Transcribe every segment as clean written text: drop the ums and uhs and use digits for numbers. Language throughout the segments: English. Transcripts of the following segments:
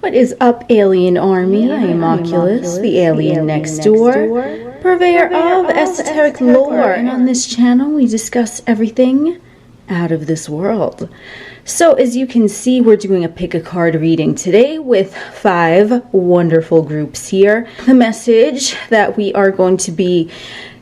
What is up, Alien Army? I am Oculus, the alien next door, purveyor of esoteric lore, and on this channel we discuss everything out of this world. So as you can see, we're doing a pick a card reading today with 5 wonderful groups here. The message that we are going to be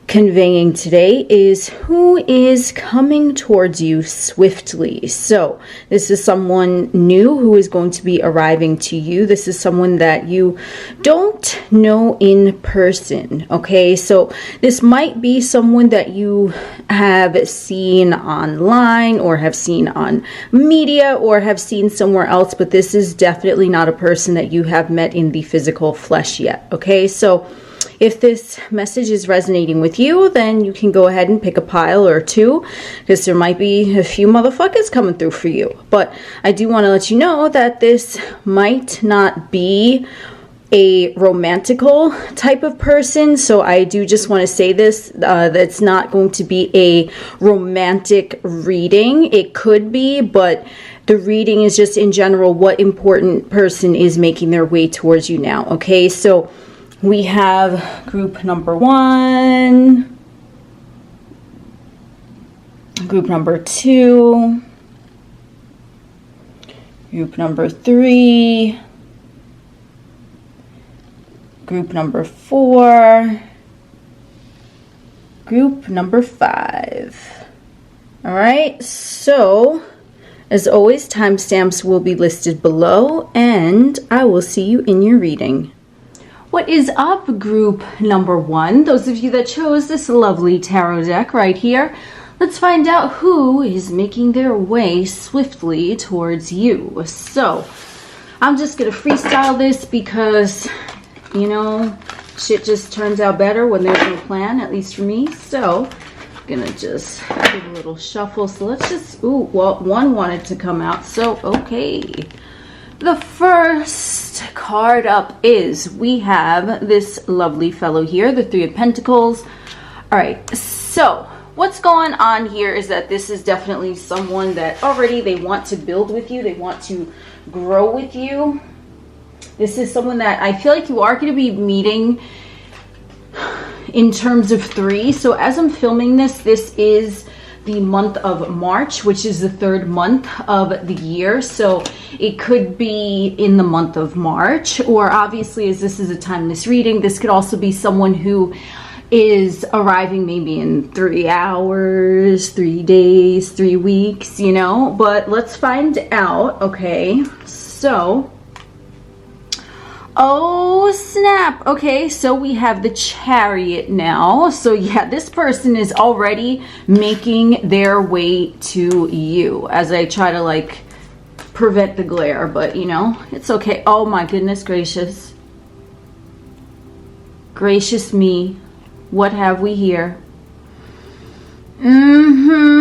conveying today is who is coming towards you swiftly. So this is someone new who is going to be arriving to you. This is someone that you don't know in person. Okay, so this might be someone that you have seen online or have seen on media or have seen somewhere else, but this is definitely not a person that you have met in the physical flesh yet. Okay, so if this message is resonating with you, then you can go ahead and pick a pile or 2, because there might be a few motherfuckers coming through for you. But I do want to let you know that this might not be a romantical type of person. So I do just want to say this, that's not going to be a romantic reading. It could be, but the reading is just in general what important person is making their way towards you now. Okay, so we have group number 1, group number 2, group number 3, group number 4, group number 5. All right, so as always, timestamps will be listed below, and I will see you in your reading. What is up, group number 1? Those of you that chose this lovely tarot deck right here, let's find out who is making their way swiftly towards you. So I'm just gonna freestyle this because, you know, shit just turns out better when there's no plan, at least for me. So I'm gonna just give a little shuffle. So let's just, ooh, well, 1 wanted to come out, so okay. The first card up is, we have this lovely fellow here, the 3 of Pentacles. All right, so what's going on here is that this is definitely someone that already they want to build with you. They want to grow with you. This is someone that I feel like you are going to be meeting in terms of 3. So as I'm filming this, this is the month of March, which is the 3rd month of the year. So it could be in the month of March, or obviously, as this is a timeless reading, this could also be someone who is arriving maybe in 3 hours, 3 days, 3 weeks, you know, but let's find out. Okay, so oh snap. Okay, so we have the Chariot now. So yeah, this person is already making their way to you as I try to like prevent the glare, but you know, it's okay. Oh my goodness gracious. Gracious me. What have we here?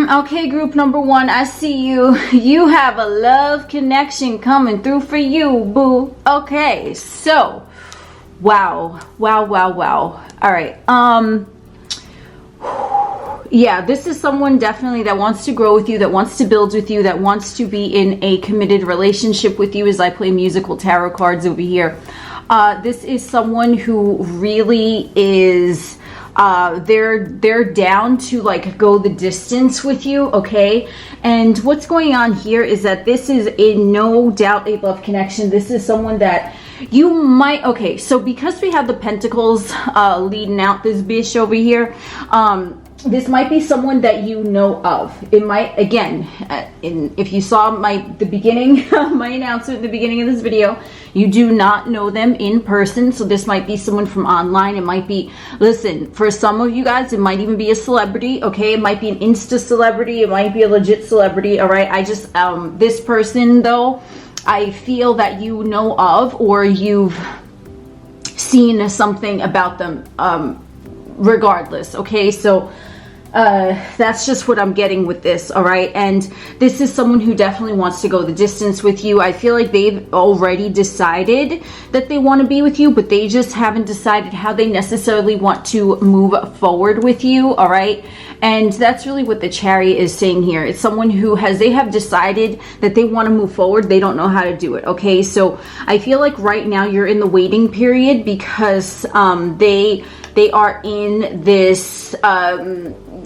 Okay, group number 1, I see you. You have a love connection coming through for you, boo. Okay, so wow. All right, yeah, this is someone definitely that wants to grow with you, that wants to build with you, that wants to be in a committed relationship with you as I play musical tarot cards over here. This is someone who really is they're down to like go the distance with you. Okay, and what's going on here is that this is no doubt a love connection. This is someone that you might, okay, so because we have the Pentacles leading out this bitch over here, this might be someone that you know of. It might, again, if you saw the beginning, my announcement at the beginning of this video, you do not know them in person. So this might be someone from online. It might be, listen, for some of you guys, it might even be a celebrity. Okay, it might be an Insta celebrity. It might be a legit celebrity. All right, I just, this person though, I feel that you know of, or you've seen something about them, regardless. Okay, so That's just what I'm getting with this, all right? And this is someone who definitely wants to go the distance with you. I feel like they've already decided that they want to be with you, but they just haven't decided how they necessarily want to move forward with you, all right? And that's really what the Chariot is saying here. It's someone who they have decided that they want to move forward. They don't know how to do it, okay? So I feel like right now you're in the waiting period because they are in this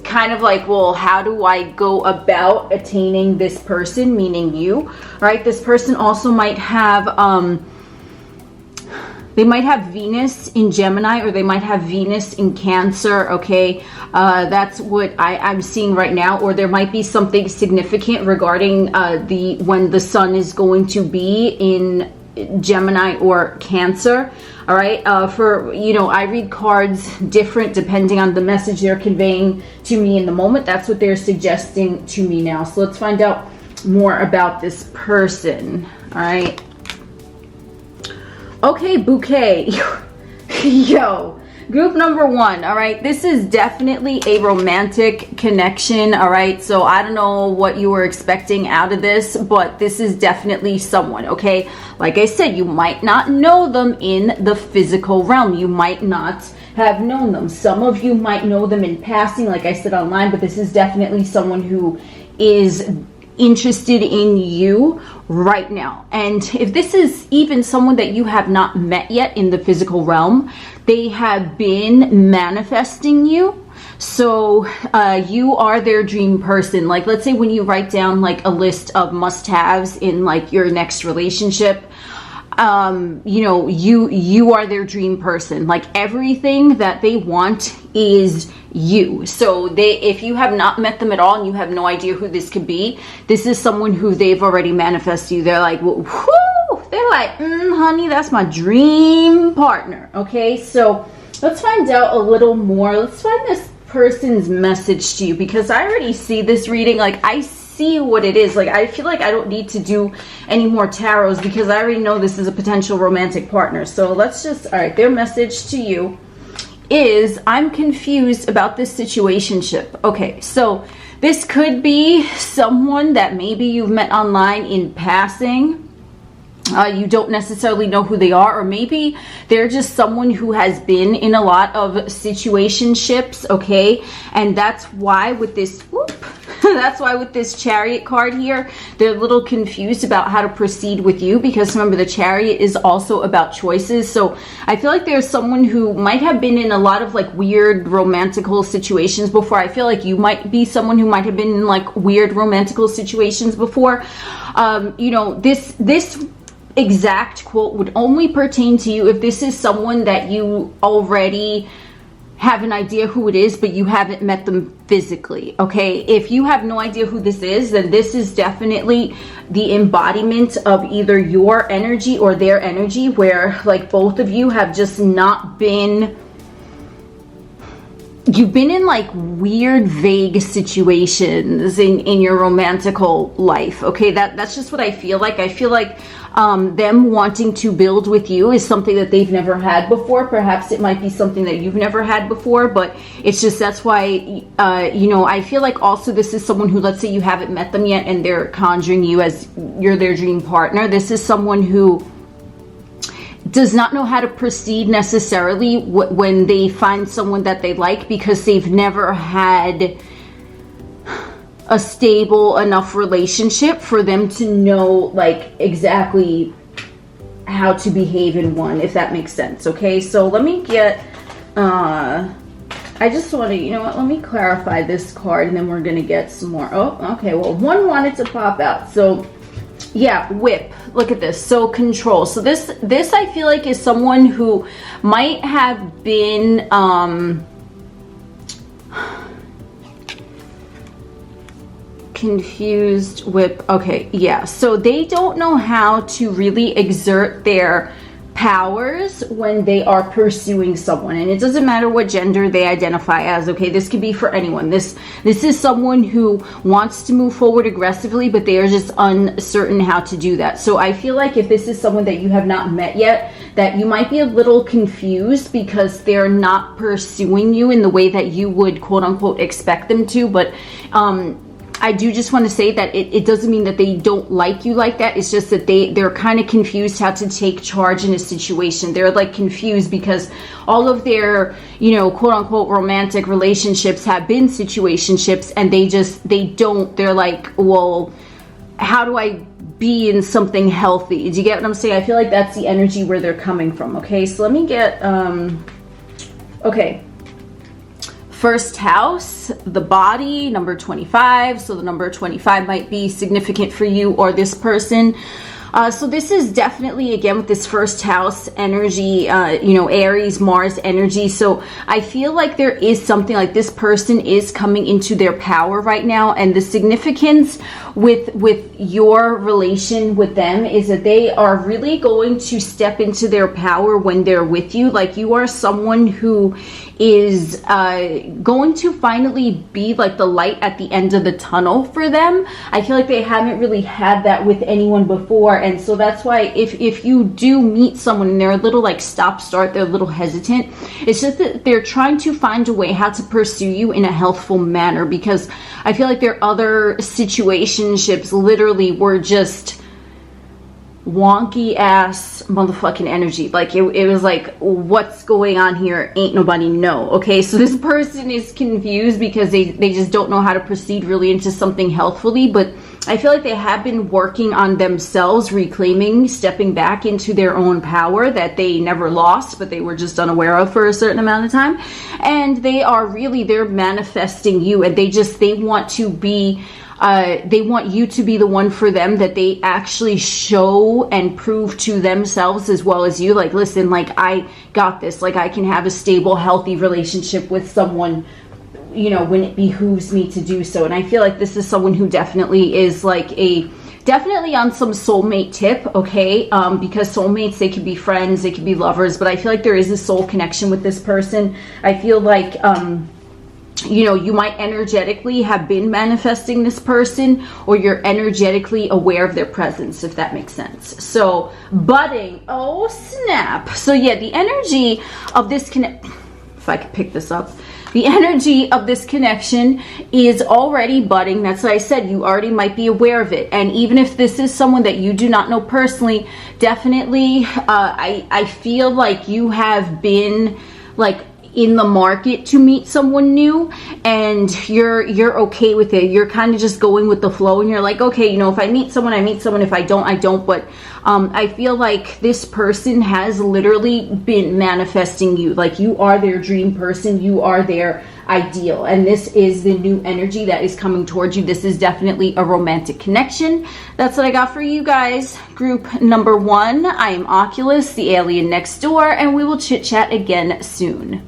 kind of like, well, how do I go about attaining this person, meaning you, right? This person also might have, they might have Venus in Gemini, or they might have Venus in Cancer, okay? That's what I'm seeing right now. Or there might be something significant regarding when the sun is going to be in Gemini or Cancer. All right, for, you know, I read cards different depending on the message they're conveying to me in the moment. That's what they're suggesting to me now. So let's find out more about this person. All right. Okay, bouquet. Yo, group number one. All right, this is definitely a romantic connection. All right, so I don't know what you were expecting out of this, but this is definitely someone, okay? Like I said, you might not know them in the physical realm. You might not have known them. Some of you might know them in passing, like I said, online, but this is definitely someone who is interested in you right now. And if this is even someone that you have not met yet in the physical realm, they have been manifesting you. So you are their dream person. Like, let's say when you write down like a list of must-haves in like your next relationship, you know, you are their dream person. Like, everything that they want is you. So if you have not met them at all and you have no idea who this could be, this is someone who they've already manifested you. They're like, whoo, they're like, honey, that's my dream partner. Okay, so let's find out a little more. Let's find this person's message to you, because I already see this reading. Like, I see what it is. Like, I feel like I don't need to do any more tarots because I already know this is a potential romantic partner. So let's just, all right, their message to you is, I'm confused about this situationship. Okay, so this could be someone that maybe you've met online in passing. You don't necessarily know who they are, or maybe they're just someone who has been in a lot of situationships, okay? And that's why with this, that's why with this Chariot card here, they're a little confused about how to proceed with you, because remember, the Chariot is also about choices. So I feel like there's someone who might have been in a lot of like weird romantical situations before. I feel like you might be someone who might have been in like weird romantical situations before. You know, this exact quote would only pertain to you if this is someone that you already have an idea who it is, but you haven't met them physically, okay? If you have no idea who this is, then this is definitely the embodiment of either your energy or their energy, where like both of you have just not been, you've been in like weird, vague situations in your romantical life, okay? That's just what I feel like. I feel like them wanting to build with you is something that they've never had before. Perhaps it might be something that you've never had before, but it's just, that's why, you know, I feel like also this is someone who, let's say you haven't met them yet and they're conjuring you as you're their dream partner. This is someone who does not know how to proceed necessarily when they find someone that they like, because they've never had a stable enough relationship for them to know like exactly how to behave in one, if that makes sense. Okay, so let me get I just want to, you know what, let me clarify this card and then we're gonna get some more. Oh, okay, well, one wanted to pop out. So yeah, whip, look at this. So control. So this I feel like is someone who might have been confused, whip. Okay, yeah, so they don't know how to really exert their powers when they are pursuing someone, and it doesn't matter what gender they identify as, okay? This could be for anyone. This is someone who wants to move forward aggressively, but they are just uncertain how to do that. So I feel like if this is someone that you have not met yet, that you might be a little confused because they're not pursuing you in the way that you would quote unquote expect them to. But I do just want to say that it doesn't mean that they don't like you like that. It's just that they're kind of confused how to take charge in a situation. They're like confused because all of their, you know, quote unquote romantic relationships have been situationships, and they're like, well, how do I be in something healthy? Do you get what I'm saying? I feel like that's the energy where they're coming from. Okay, so let me get, okay. First house, the body, number 25. So the number 25 might be significant for you or this person. So this is definitely, again, with this first house energy, you know, Aries, Mars energy. So I feel like there is something like this person is coming into their power right now. And the significance with your relation with them is that they are really going to step into their power when they're with you. Like, you are someone who is going to finally be like the light at the end of the tunnel for them. I feel like they haven't really had that with anyone before. And so that's why if you do meet someone and they're a little like stop-start, they're a little hesitant, it's just that they're trying to find a way how to pursue you in a healthful manner, because I feel like their other situationships literally were just wonky ass motherfucking energy. Like it was like, what's going on here? Ain't nobody know. Okay, so this person is confused because they just don't know how to proceed really into something healthfully. But I feel like they have been working on themselves, reclaiming, stepping back into their own power that they never lost, but they were just unaware of for a certain amount of time. And they're manifesting you, and they want to be they want you to be the one for them that they actually show and prove to themselves as well as you. Like, listen, like, I got this. Like, I can have a stable, healthy relationship with someone, you know, when it behooves me to do so. And I feel like this is someone who definitely is like definitely on some soulmate tip, okay? Because soulmates, they could be friends, they could be lovers, but I feel like there is a soul connection with this person. I feel like, you know, you might energetically have been manifesting this person, or you're energetically aware of their presence, if that makes sense. So, budding, oh snap. So yeah, the energy of this if I could pick this up, the energy of this connection is already budding. That's what I said. You already might be aware of it. And even if this is someone that you do not know personally, definitely, I feel like you have been like in the market to meet someone new, and you're okay with it. You're kind of just going with the flow, and you're like, okay, you know, if I meet someone, I meet someone. If I don't, I don't. But I feel like this person has literally been manifesting you. Like, you are their dream person. You are their ideal. And this is the new energy that is coming towards you. This is definitely a romantic connection. That's what I got for you guys. Group number 1, I am Oculus, the alien next door, and we will chit chat again soon.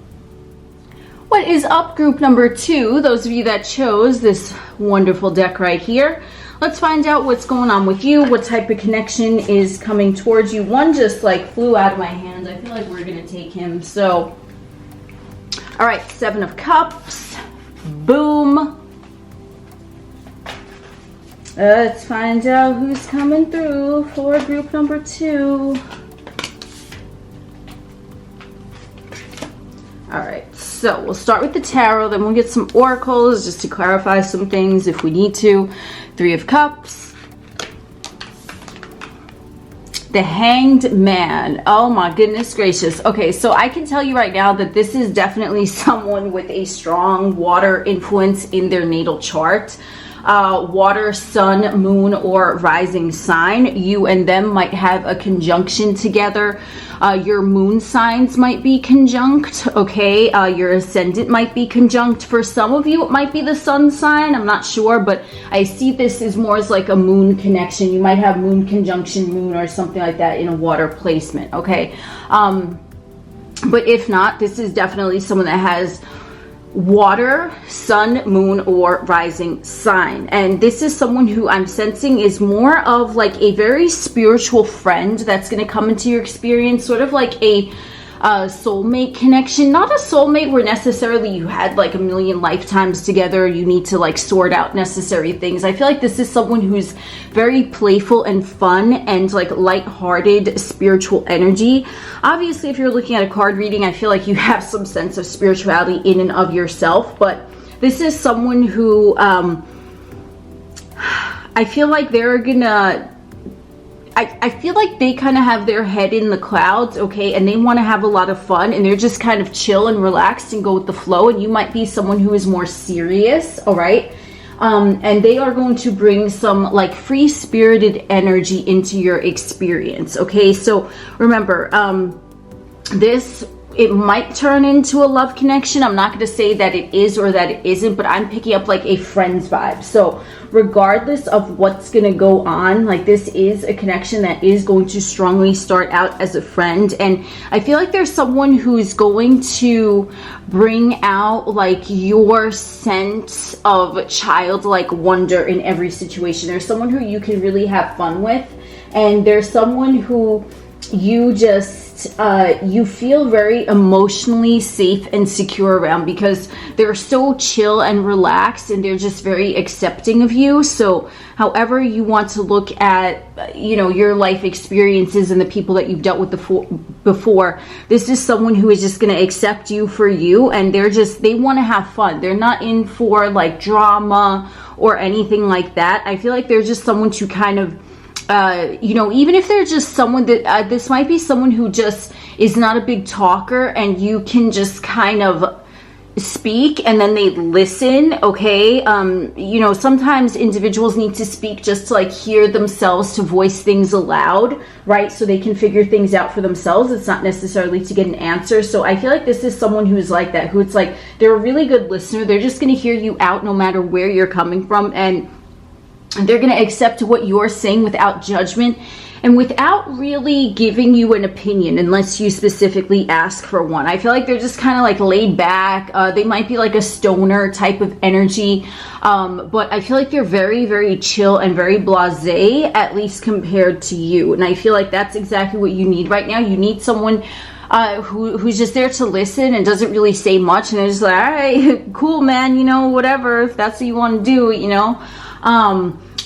What is up, group number 2? Those of you that chose this wonderful deck right here. Let's find out what's going on with you. What type of connection is coming towards you? One just like flew out of my hand. I feel like we're going to take him. So, all right, 7 of Cups. Boom. Let's find out who's coming through for group number 2. All right, so we'll start with the tarot, then we'll get some oracles just to clarify some things if we need to. 3 of Cups. The Hanged Man. Oh my goodness gracious. Okay, so I can tell you right now that this is definitely someone with a strong water influence in their natal chart. Water, sun, moon, or rising sign. You and them might have a conjunction together. Your moon signs might be conjunct, okay? Your ascendant might be conjunct. For some of you, it might be the sun sign. I'm not sure, but I see this as more as like a moon connection. You might have moon conjunction moon or something like that in a water placement, okay? But if not, this is definitely someone that has water, sun, moon, or rising sign. And this is someone who I'm sensing is more of like a very spiritual friend that's going to come into your experience, sort of like a soulmate connection. Not a soulmate where necessarily you had like a million lifetimes together, you need to like sort out necessary things. I feel like this is someone who's very playful and fun and like lighthearted spiritual energy. Obviously, if you're looking at a card reading, I feel like you have some sense of spirituality in and of yourself, but this is someone who I feel like they're gonna, I feel like they kind of have their head in the clouds, okay, and they want to have a lot of fun, and they're just kind of chill and relaxed and go with the flow, and you might be someone who is more serious, all right? And they are going to bring some like free-spirited energy into your experience, okay? So remember, it might turn into a love connection. I'm not going to say that it is or that it isn't, but I'm picking up like a friend's vibe. So regardless of what's going to go on, like this is a connection that is going to strongly start out as a friend. And I feel like there's someone who's going to bring out like your sense of childlike wonder in every situation. There's someone who you can really have fun with, and there's someone who you just you feel very emotionally safe and secure around, because they're so chill and relaxed and they're just very accepting of you. So however you want to look at, you know, your life experiences and the people that you've dealt with before, this is someone who is just going to accept you for you, and they want to have fun. They're not in for like drama or anything like that. I feel like they're just someone to kind of you know, even if they're just someone that this might be someone who just is not a big talker, and you can just kind of speak and then they listen, okay? You know, sometimes individuals need to speak just to like hear themselves, to voice things aloud, right? So they can figure things out for themselves. It's not necessarily to get an answer. So I feel like this is someone who's like that, who it's like they're a really good listener. They're just going to hear you out no matter where you're coming from, and they're going to accept what you're saying without judgment and without really giving you an opinion unless you specifically ask for one. I feel like they're just kind of like laid back. They might be like a stoner type of energy, but I feel like they're very, very chill and very blasé, at least compared to you. And I feel like that's exactly what you need right now. You need someone who's just there to listen and doesn't really say much, and they're just like, all right, cool, man, you know, whatever, if that's what you want to do, you know.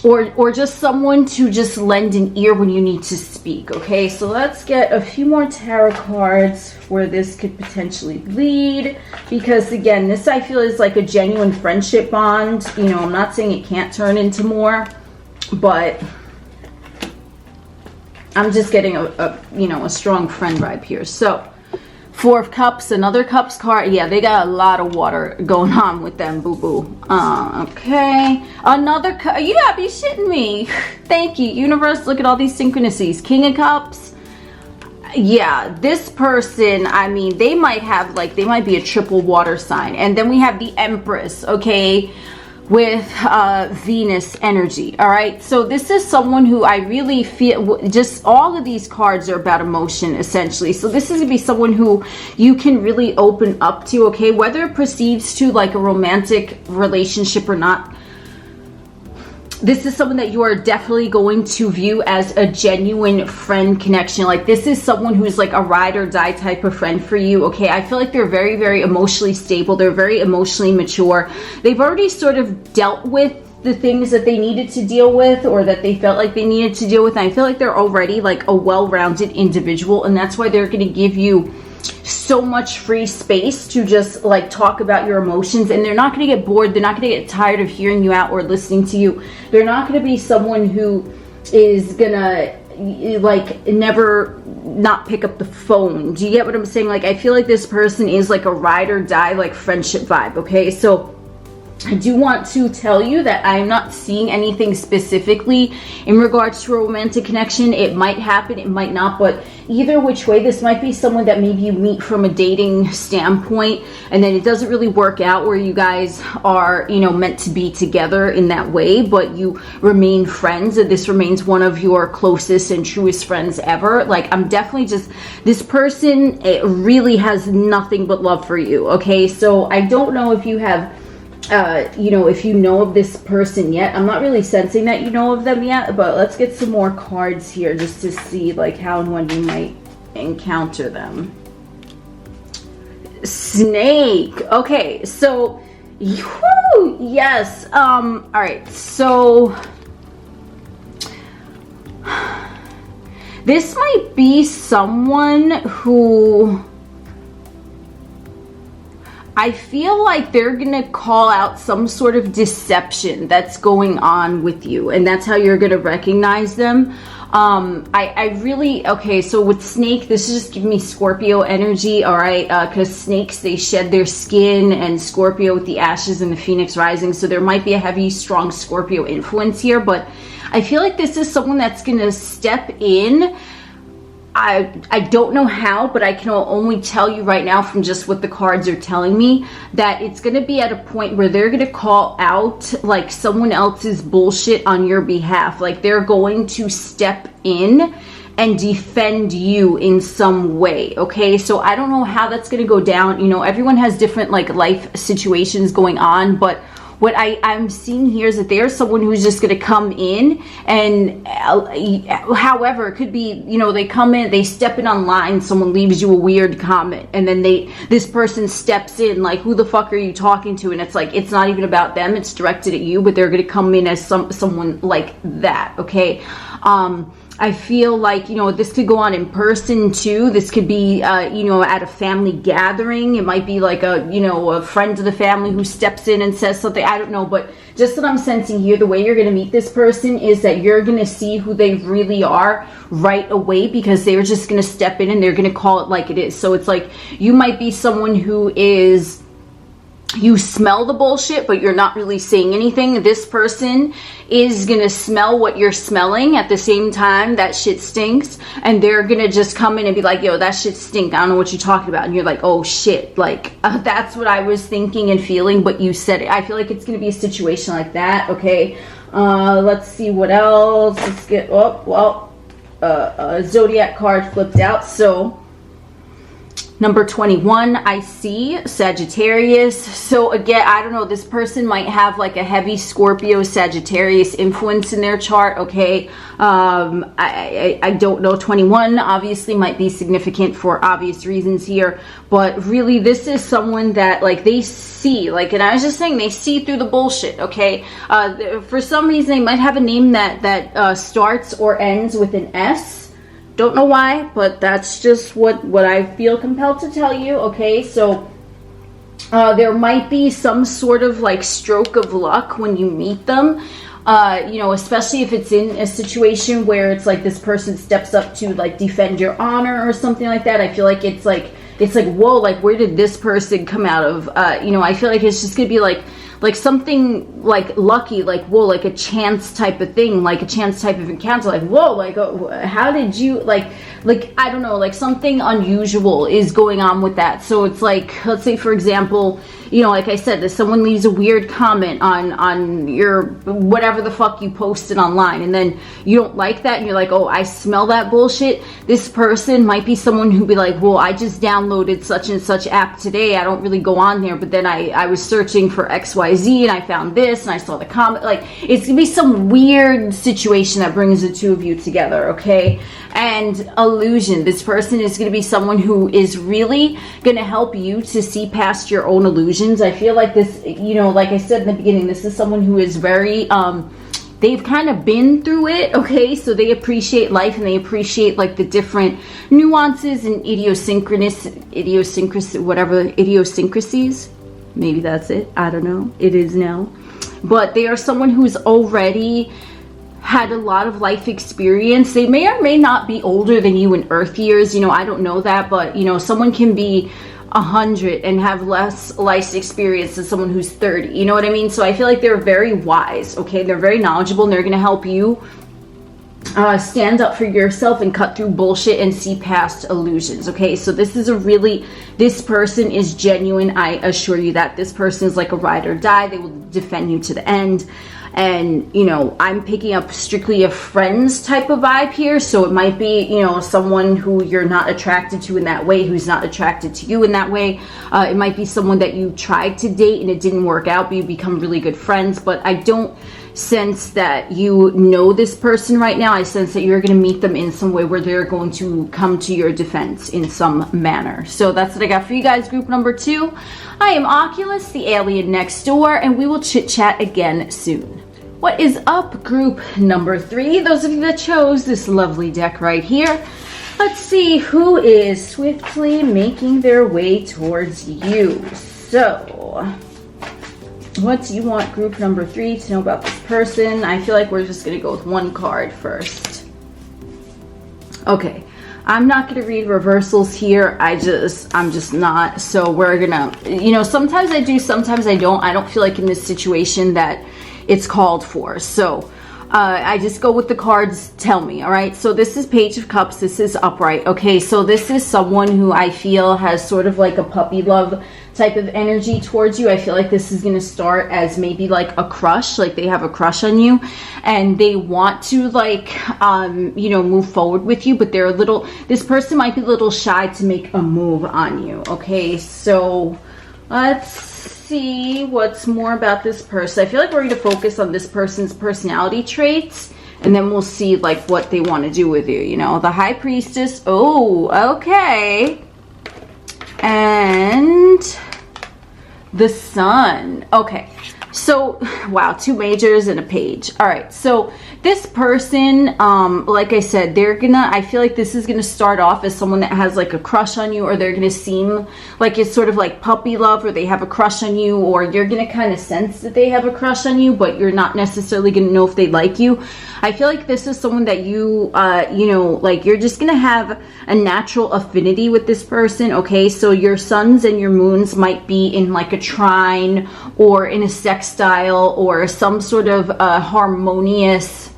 Or just someone to just lend an ear when you need to speak. Okay, so let's get a few more tarot cards where this could potentially lead, because again, this I feel is like a genuine friendship bond. You know, I'm not saying it can't turn into more, but I'm just getting a strong friend vibe here. So Four of Cups, another Cups card. Yeah, they got a lot of water going on with them, boo-boo. Okay. Another cup. You gotta be shitting me. Thank you, universe. Look at all these synchronicities. King of Cups. Yeah, this person, I mean, they might be a triple water sign. And then we have the Empress, okay, with Venus energy. All right, so this is someone who I really feel, just all of these cards are about emotion essentially. So this is gonna be someone who you can really open up to, okay, whether it proceeds to like a romantic relationship or not. This is someone that you are definitely going to view as a genuine friend connection. Like this is someone who's like a ride or die type of friend for you. Okay, I feel like they're very, very emotionally stable. They're very emotionally mature. They've already sort of dealt with the things that they needed to deal with, or that they felt like they needed to deal with. And I feel like they're already like a well-rounded individual, and that's why they're going to give you so much free space to just like talk about your emotions, and they're not going to get bored. They're not going to get tired of hearing you out or listening to you. They're not going to be someone who is gonna like never not pick up the phone. Do you get what I'm saying? Like I feel like this person is like a ride or die like friendship vibe. Okay, so I do want to tell you that I'm not seeing anything specifically in regards to a romantic connection. It might happen, it might not, but either which way, this might be someone that maybe you meet from a dating standpoint, and then it doesn't really work out where you guys are, you know, meant to be together in that way, but you remain friends, and this remains one of your closest and truest friends ever. Like I'm definitely just, this person, it really has nothing but love for you. Okay, so I don't know if you have you know, if you know of this person yet. I'm not really sensing that you know of them yet, but let's get some more cards here just to see like how and when you might encounter them. Snake. Okay, so whew, yes. All right, so this might be someone who I feel like they're gonna call out some sort of deception that's going on with you, and that's how you're gonna recognize them. I really, okay, so with snake, this is just giving me Scorpio energy, all right, because snakes, they shed their skin, and Scorpio with the ashes and the phoenix rising, so there might be a heavy, strong Scorpio influence here, but I feel like this is someone that's gonna step in. I don't know how, but I can only tell you right now from just what the cards are telling me that it's going to be at a point where they're going to call out like someone else's bullshit on your behalf. Like they're going to step in and defend you in some way. Okay, so I don't know how that's going to go down. You know, everyone has different like life situations going on, but what I'm seeing here is that there's someone who's just going to come in and however, it could be, you know, they come in, they step in online, someone leaves you a weird comment, and then this person steps in like, who the fuck are you talking to? And it's like, it's not even about them, it's directed at you, but they're going to come in as someone like that. Okay. I feel like, you know, this could go on in person too. This could be, you know, at a family gathering. It might be like a, you know, a friend of the family who steps in and says something. I don't know, but just what I'm sensing here, the way you're going to meet this person is that you're going to see who they really are right away, because they're just going to step in and they're going to call it like it is. So it's like, you might be someone who is, you smell the bullshit, but you're not really saying anything. This person is gonna smell what you're smelling at the same time. That shit stinks, and they're gonna just come in and be like, yo, that shit stink, I don't know what you're talking about. And you're like, oh shit, like that's what I was thinking and feeling, but you said it. I feel like it's gonna be a situation like that. Okay, let's see what else. Let's get, oh well, a zodiac card flipped out. So number 21, I see Sagittarius. So again, I don't know, this person might have like a heavy Scorpio Sagittarius influence in their chart. Okay, I don't know. 21 obviously might be significant for obvious reasons here, but really this is someone that like they see, like, and I was just saying, they see through the bullshit. Okay, for some reason they might have a name that starts or ends with an S. Don't know why, but that's just what I feel compelled to tell you. Okay, so there might be some sort of like stroke of luck when you meet them. You know, especially if it's in a situation where it's like this person steps up to like defend your honor or something like that. I feel like it's like whoa, like where did this person come out of? You know, I feel like it's just gonna be like something like lucky, like whoa, like a chance type of thing, like a chance type of encounter, like whoa, like how did you like I don't know, like something unusual is going on with that. So it's like, let's say for example, you know, like I said, if someone leaves a weird comment on your whatever the fuck you posted online, and then you don't like that, and you're like, oh, I smell that bullshit. This person might be someone who'd be like, well, I just downloaded such and such app today, I don't really go on there, but then I was searching for XYZ and I found this and I saw the comment. Like, it's gonna be some weird situation that brings the two of you together. Okay, and illusion, this person is going to be someone who is really going to help you to see past your own illusions. I feel like this, you know, like I said in the beginning, this is someone who is very they've kind of been through it. Okay, so they appreciate life, and they appreciate like the different nuances and idiosyncrasies, maybe that's it, I don't know, it is now. But they are someone who's already had a lot of life experience. They may or may not be older than you in earth years, you know, I don't know that, but you know, someone can be 100 and have less life experience than someone who's 30, you know what I mean? So I feel like they're very wise. Okay, they're very knowledgeable, and they're going to help you stand up for yourself and cut through bullshit and see past illusions. Okay, so this is this person is genuine. I assure you that this person is like a ride or die. They will defend you to the end. And, you know, I'm picking up strictly a friends type of vibe here. So it might be, you know, someone who you're not attracted to in that way, who's not attracted to you in that way. It might be someone that you tried to date and it didn't work out, but you become really good friends. But I don't sense that you know this person right now. I sense that you're going to meet them in some way where they're going to come to your defense in some manner. So that's what I got for you guys, group number 2. I am Oculus, the alien next door, and we will chit chat again soon. What is up, group number 3? Those of you that chose this lovely deck right here. Let's see who is swiftly making their way towards you. So, what do you want group number 3 to know about this person? I feel like we're just going to go with one card first. Okay, I'm not going to read reversals here. I'm just not. So we're going to, sometimes I do, sometimes I don't. I don't feel like in this situation that it's called for. So I just go with the cards tell me. All right, so this is Page of Cups. This is upright. Okay, so this is someone who I feel has sort of like a puppy love type of energy towards you. I feel like this is going to start as maybe like a crush, like they have a crush on you and they want to like move forward with you, but they're this person might be a little shy to make a move on you. Okay, so let's see what's more about this person. I feel like we're going to focus on this person's personality traits, and then we'll see like what they want to do with you. The High Priestess. Oh, okay. And the Sun. Okay, so wow, 2 majors and a page. All right, so this person, like I said, I feel like this is gonna start off as someone that has like a crush on you, or they're gonna seem like it's sort of like puppy love, or they have a crush on you, or you're gonna kind of sense that they have a crush on you, but you're not necessarily gonna know if they like you. I feel like this is someone that you, like you're just gonna have a natural affinity with this person. Okay, so your suns and your moons might be in like a trine or in a sextile or some sort of harmonious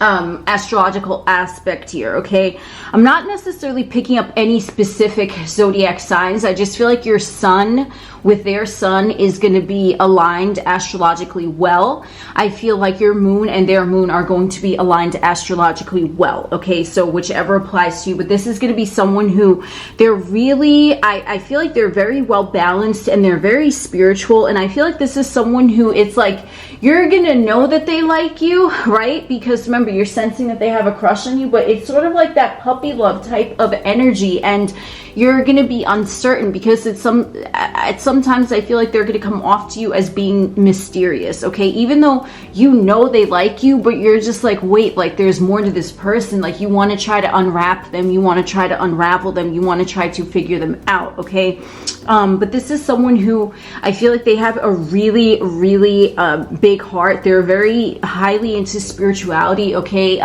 astrological aspect here. Okay, I'm not necessarily picking up any specific zodiac signs. I just feel like your sun with their sun is going to be aligned astrologically well. I feel like your moon and their moon are going to be aligned astrologically well. Okay, so whichever applies to you, but this is going to be someone who they're really, I feel like they're very well balanced and they're very spiritual, and I feel like this is someone who it's like you're going to know that they like you, right? Because remember, you're sensing that they have a crush on you, but it's sort of like that puppy love type of energy, and you're going to be uncertain because sometimes I feel like they're going to come off to you as being mysterious. Okay, even though you know they like you, but you're just like, wait, like there's more to this person. Like you want to try to unwrap them, you want to try to unravel them, you want to try to figure them out. Okay, but this is someone who I feel like they have a really, really big heart. They're very highly into spirituality. Okay,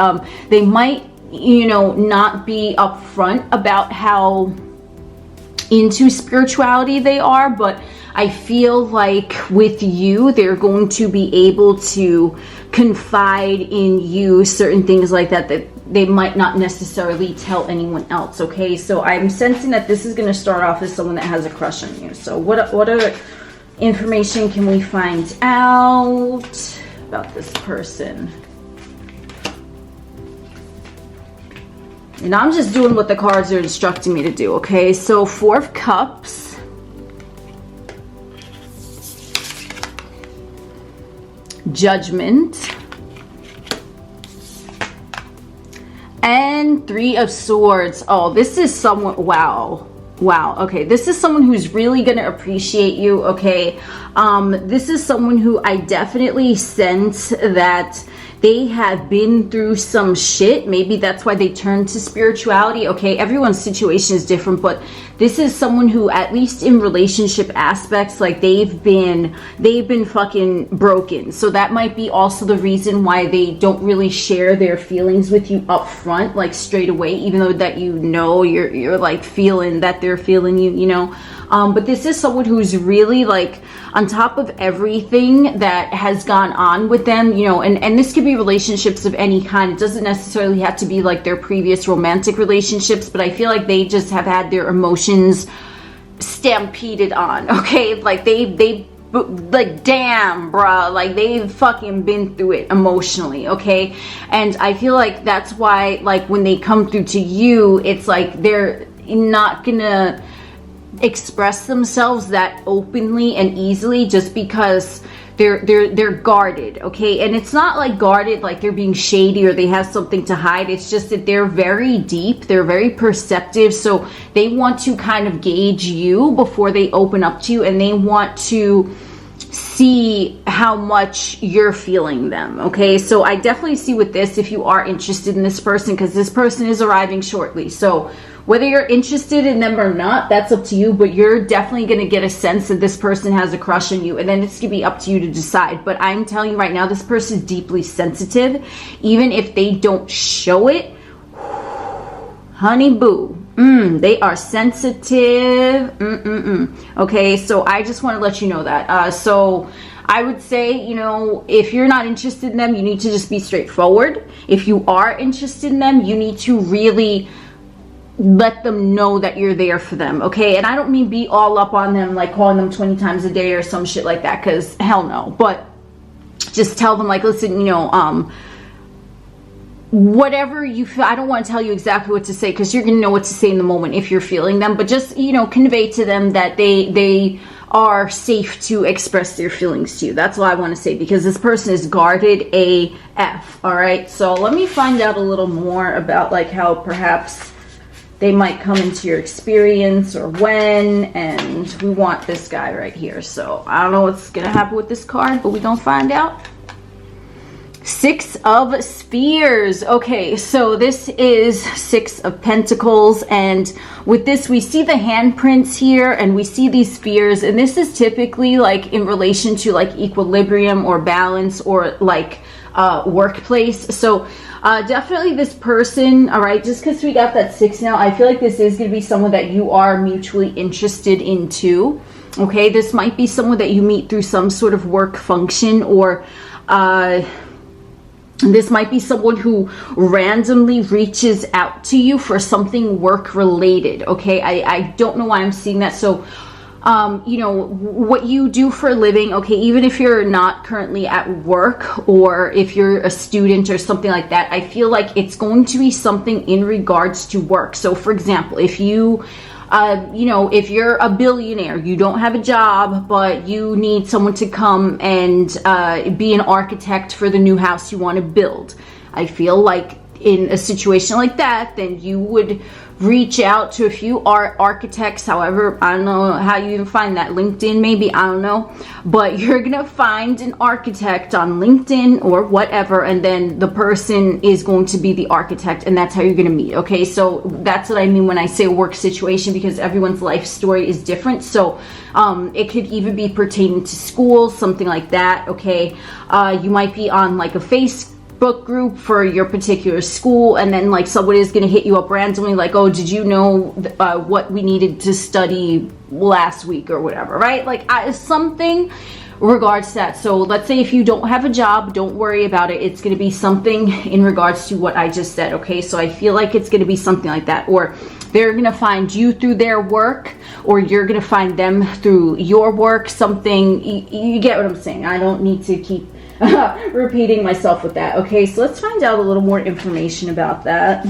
they might not be upfront about how into spirituality they are, but I feel like with you they're going to be able to confide in you certain things like that they might not necessarily tell anyone else. Okay, so I'm sensing that this is going to start off as someone that has a crush on you. So what other information can we find out about this person? And I'm just doing what the cards are instructing me to do. Okay, so 4 of Cups, Judgment, and 3 of Swords. Oh, this is someone, wow, okay, this is someone who's really gonna appreciate you. Okay, this is someone who I definitely sense that they have been through some shit. Maybe that's why they turned to spirituality. Okay, everyone's situation is different, but this is someone who, at least in relationship aspects, like they've been fucking broken. So that might be also the reason why they don't really share their feelings with you up front, like straight away, even though that you're like feeling that they're feeling you, but this is someone who's really like on top of everything that has gone on with them, and this could be relationships of any kind. It doesn't necessarily have to be like their previous romantic relationships, but I feel like they just have had their emotions stampeded on. Okay, like they like, damn, bruh, like they've fucking been through it emotionally. Okay, and I feel like that's why, like, when they come through to you, it's like they're not gonna express themselves that openly and easily just because they're guarded, okay? And it's not like guarded like they're being shady or they have something to hide. It's just that they're very deep, they're very perceptive, so they want to kind of gauge you before they open up to you, and they want to see how much you're feeling them, okay? So I definitely see with this, if you are interested in this person, because this person is arriving shortly, so whether you're interested in them or not, that's up to you, but you're definitely going to get a sense that this person has a crush on you, and then it's going to be up to you to decide. But I'm telling you right now, this person is deeply sensitive. Even if they don't show it, honey boo, they are sensitive. Okay, so I just want to let you know that. So I would say, you know, if you're not interested in them, you need to just be straightforward. If you are interested in them, you need to really let them know that you're there for them, okay? And I don't mean be all up on them, like calling them 20 times a day or some shit like that, because hell no. But just tell them, like, listen, you know, whatever you feel. I don't want to tell you exactly what to say, because you're gonna know what to say in the moment if you're feeling them, but just, you know, convey to them that they are safe to express their feelings to you. That's all I want to say, because this person is guarded AF. All right, so let me find out a little more about like how perhaps they might come into your experience or when, and we want this guy right here. So I don't know what's gonna happen with this card, but we gonna find out. Six of Spears. Okay, so this is Six of Pentacles, and with this we see the handprints here, and we see these spheres, and this is typically like in relation to like equilibrium or balance or like workplace. So definitely this person, all right, just because we got that 6 now, I feel like this is going to be someone that you are mutually interested in too. Okay, this might be someone that you meet through some sort of work function, or this might be someone who randomly reaches out to you for something work related. Okay, I don't know why I'm seeing that. So you know, what you do for a living, okay, even if you're not currently at work, or if you're a student or something like that, I feel like it's going to be something in regards to work. So for example, if you you know, if you're a billionaire, you don't have a job, but you need someone to come and be an architect for the new house you want to build, I feel like in a situation like that, then you would reach out to a few architects. However, I don't know how you even find that. LinkedIn maybe, I don't know, but you're gonna find an architect on LinkedIn or whatever, and then the person is going to be the architect, and that's how you're gonna meet. Okay, so that's what I mean when I say work situation, because everyone's life story is different. So it could even be pertaining to school, something like that. Okay, you might be on like a Facebook group for your particular school, and then like someone is going to hit you up randomly like, oh, did you know what we needed to study last week or whatever, right? Like something regards to that. So let's say if you don't have a job, don't worry about it. It's going to be something in regards to what I just said. Okay, so I feel like it's going to be something like that, or they're going to find you through their work, or you're going to find them through your work. Something, you get what I'm saying. I don't need to keep repeating myself with that. Okay, so let's find out a little more information about that.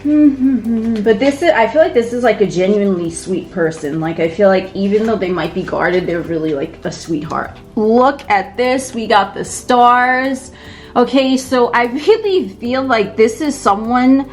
But this is, I feel like this is like a genuinely sweet person. Like I feel like even though they might be guarded, they're really like a sweetheart. Look at this, we got the stars. Okay, so I really feel like this is someone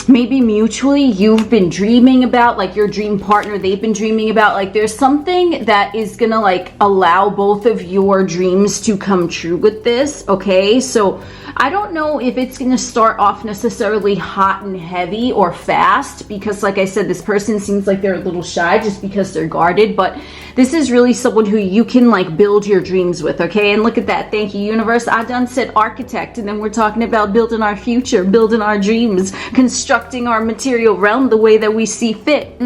maybe mutually you've been dreaming about, like your dream partner they've been dreaming about. Like there's something that is gonna like allow both of your dreams to come true with this. Okay, so I don't know if it's gonna start off necessarily hot and heavy or fast, because like I said, this person seems like they're a little shy just because they're guarded, but this is really someone who you can like build your dreams with. Okay, and look at that, thank you universe, I done said architect, and then we're talking about building our future, building our dreams, constructing our material realm the way that we see fit.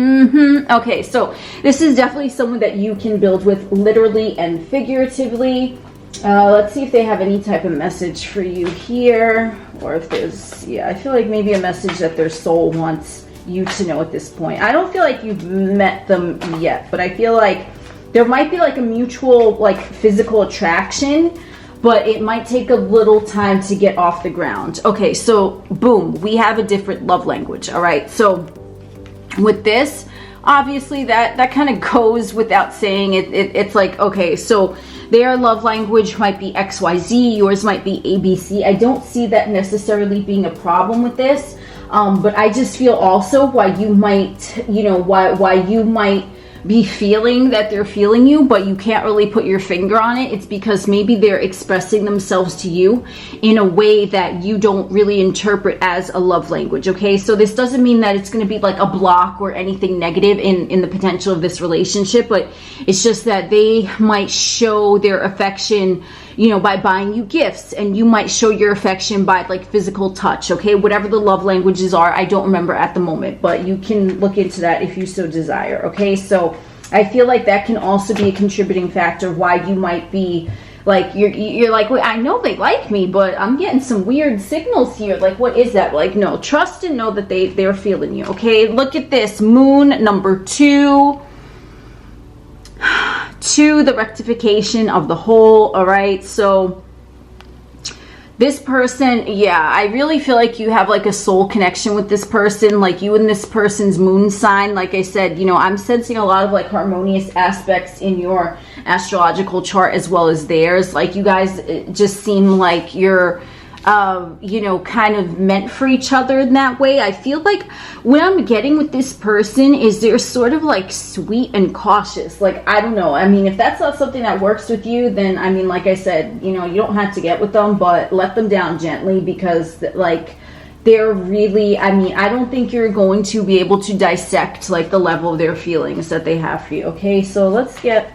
Okay, so this is definitely someone that you can build with literally and figuratively. Let's see if they have any type of message for you here, or if there's, yeah, I feel like maybe a message that their soul wants you to know at this point. I don't feel like you've met them yet, but I feel like there might be like a mutual like physical attraction, but it might take a little time to get off the ground. Okay, so boom, we have a different love language. All right, so with this, obviously that kind of goes without saying. It's like, okay, so their love language might be XYZ, yours might be ABC. I don't see that necessarily being a problem with this, but I just feel also why you might, you know, why you might be feeling that they're feeling you, but you can't really put your finger on it. It's because maybe they're expressing themselves to you in a way that you don't really interpret as a love language. Okay, so this doesn't mean that it's going to be like a block or anything negative in the potential of this relationship, but it's just that they might show their affection, you know, by buying you gifts, and you might show your affection by like physical touch. Okay, whatever the love languages are, I don't remember at the moment, but you can look into that if you so desire. Okay, so I feel like that can also be a contributing factor why you might be like, you're like, well, I know they like me, but I'm getting some weird signals here. Like, what is that? Like, no, trust and know that they're feeling you. Okay, look at this, moon number 2. To the rectification of the whole. All right, so this person, yeah, I really feel like you have like a soul connection with this person, like you and this person's moon sign. Like I said, you know, I'm sensing a lot of like harmonious aspects in your astrological chart as well as theirs. Like you guys just seem like you're you know, kind of meant for each other in that way. I feel like what I'm getting with this person is they're sort of like sweet and cautious. Like, I don't know. I mean, if that's not something that works with you, then, I mean, like I said, you know, you don't have to get with them, but let them down gently, because like they're really, I mean, I don't think you're going to be able to dissect like the level of their feelings that they have for you. Okay, so let's get,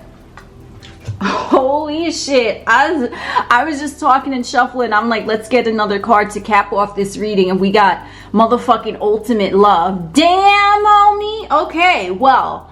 holy shit, I was just talking and shuffling. I'm like, let's get another card to cap off this reading, and we got motherfucking ultimate love. Damn, homie. Okay, well,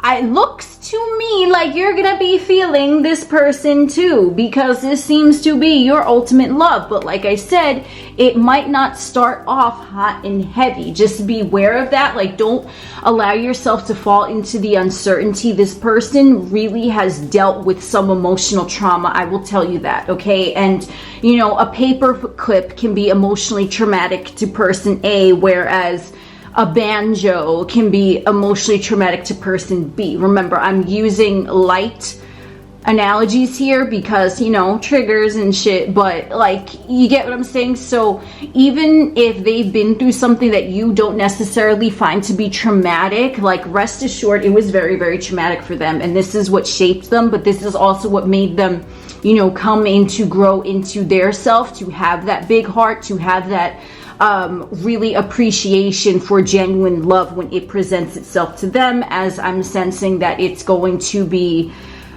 it looks to me like you're gonna be feeling this person too, because this seems to be your ultimate love. But like I said, it might not start off hot and heavy. Just be aware of that. Like, don't allow yourself to fall into the uncertainty. This person really has dealt with some emotional trauma, I will tell you that. Okay, and you know, a paper clip can be emotionally traumatic to person A, whereas a banjo can be emotionally traumatic to person B. Remember, I'm using light analogies here because, you know, triggers and shit, but like, you get what I'm saying? So even if they've been through something that you don't necessarily find to be traumatic, like, rest assured it was very, very traumatic for them, and this is what shaped them, but this is also what made them, you know, come in to grow into their self, to have that big heart, to have that really appreciation for genuine love when it presents itself to them, as I'm sensing that it's going to be,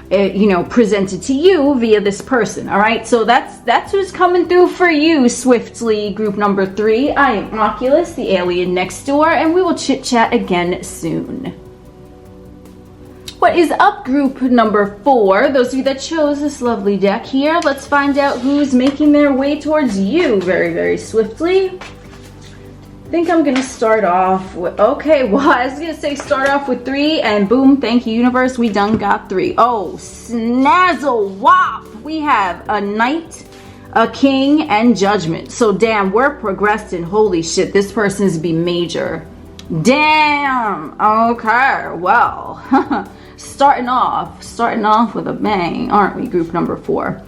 you know, presented to you via this person. All right, so that's who's coming through for you swiftly, group number 3. I am Oculus, the alien next door, and we will chit chat again soon. What is up, group number 4? Those of you that chose this lovely deck here, let's find out who's making their way towards you very, very swiftly. I think I'm gonna start off with, okay, well, I was gonna say start off with 3, and boom, thank you, universe, we done got 3. Oh, snazzle wop! We have a knight, a king, and judgment. So damn, we're progressing. Holy shit, this person's be major. Damn. Okay, well, starting off with a bang, aren't we, group number 4?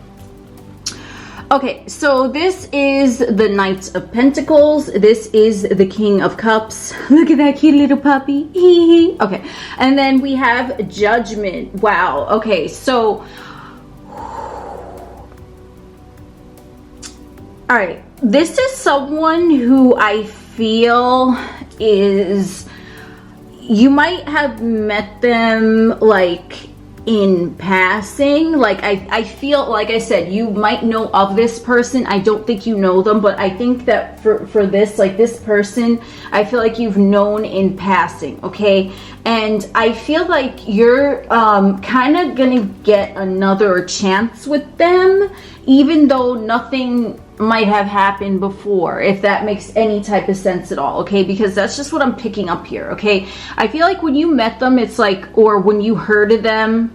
Okay, so this is the Knight of Pentacles. This is the King of Cups. Look at that cute little puppy. Okay, and then we have Judgment. Wow. Okay, so all right, this is someone who I feel is, you might have met them like in passing. Like, I feel, like I said, you might know of this person. I don't think you know them, but I think that for this, like, this person, I feel like you've known in passing. Okay, and I feel like you're kind of gonna get another chance with them, even though nothing might have happened before, if that makes any type of sense at all. Okay, because that's just what I'm picking up here. Okay, I feel like when you met them, it's like, or when you heard of them,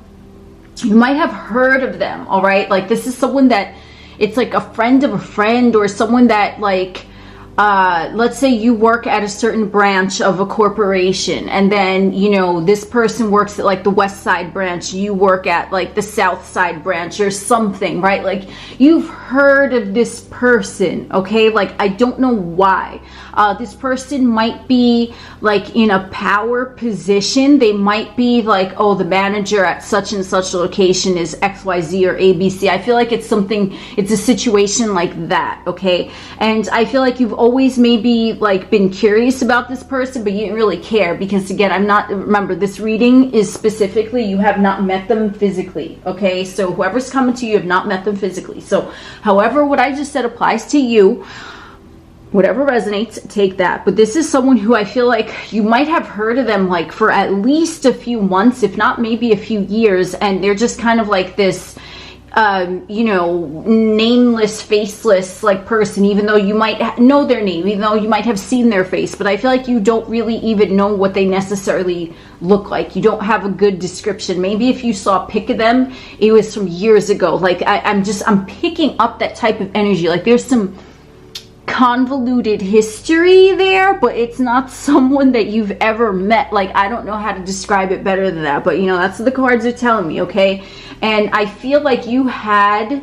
you might have heard of them. All right, like, this is someone that, it's like a friend of a friend, or someone that, like, let's say you work at a certain branch of a corporation, and then, you know, this person works at like the West Side branch, you work at like the South Side branch or something, right? Like, you've heard of this person, okay? Like, I don't know why. This person might be like in a power position. They might be like, oh, the manager at such and such location is XYZ or ABC. I feel like it's something, it's a situation like that, okay? And I feel like you've always maybe like been curious about this person, but you didn't really care because, again, remember, this reading is specifically, you have not met them physically, okay? So whoever's coming to you, you have not met them physically. So however what I just said applies to you, whatever resonates, take that. But this is someone who I feel like you might have heard of them like for at least a few months, if not maybe a few years, and they're just kind of like this, you know, nameless, faceless like person, even though you might know their name, even though you might have seen their face, but I feel like you don't really even know what they necessarily look like. You don't have a good description. Maybe if you saw a pic of them, it was from years ago. Like, I'm picking up that type of energy. Like, there's some convoluted history there, but it's not someone that you've ever met. Like, I don't know how to describe it better than that, but you know, that's what the cards are telling me, okay? And I feel like you had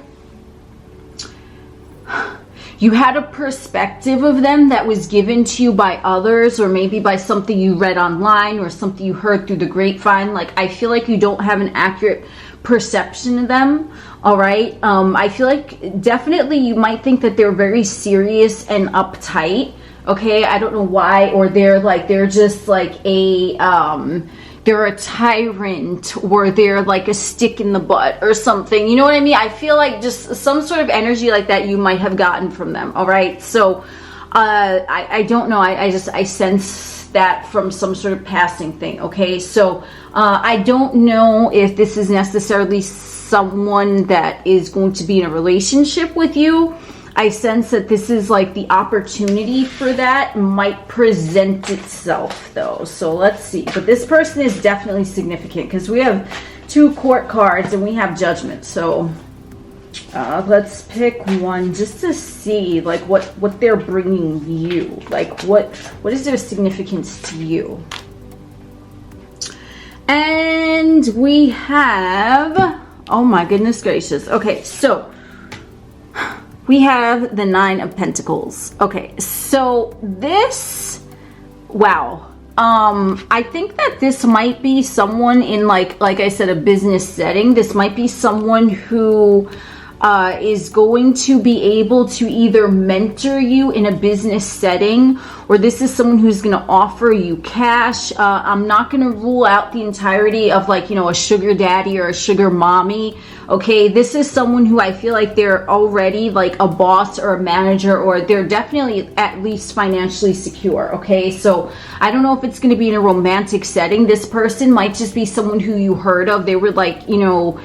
a perspective of them that was given to you by others, or maybe by something you read online or something you heard through the grapevine. Like, I feel like you don't have an accurate perception of them. All right. I feel like definitely you might think that they're very serious and uptight. Okay. I don't know why, or they're just like they're a tyrant, or they're like a stick in the butt or something. You know what I mean? I feel like just some sort of energy like that you might have gotten from them. All right. So, I don't know. I sense that from some sort of passing thing. Okay. So, I don't know if this is necessarily someone that is going to be in a relationship with you. I sense that this is like the opportunity for that might present itself though. So let's see. But this person is definitely significant because we have 2 court cards and we have judgment. So let's pick one just to see like what they're bringing you. Like what is their significance to you? And we have, oh my goodness gracious. Okay, so we have the 9 of Pentacles. Okay, so this, wow. I think that this might be someone in like I said, a business setting. This might be someone who is going to be able to either mentor you in a business setting, or this is someone who's going to offer you cash. I'm not going to rule out the entirety of like, you know, a sugar daddy or a sugar mommy. Okay, this is someone who I feel like they're already like a boss or a manager, or they're definitely at least financially secure. Okay, so I don't know if it's going to be in a romantic setting. This person might just be someone who you heard of. They were like, you know,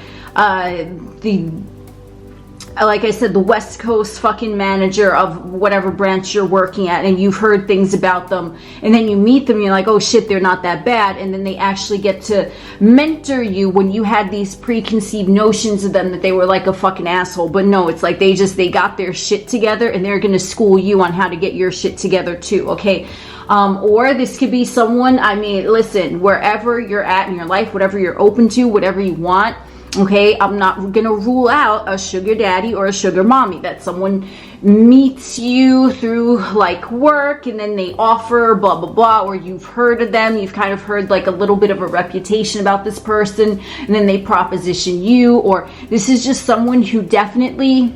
like I said, the West Coast fucking manager of whatever branch you're working at, and you've heard things about them, and then you meet them, you're like, oh shit, they're not that bad, and then they actually get to mentor you when you had these preconceived notions of them that they were like a fucking asshole. But no, it's like they got their shit together, and they're gonna school you on how to get your shit together too. Okay, or this could be someone, I mean, listen, wherever you're at in your life, whatever you're open to, whatever you want. Okay, I'm not gonna rule out a sugar daddy or a sugar mommy, that someone meets you through like work and then they offer blah blah blah, or you've heard of them, you've kind of heard like a little bit of a reputation about this person, and then they proposition you. Or this is just someone who definitely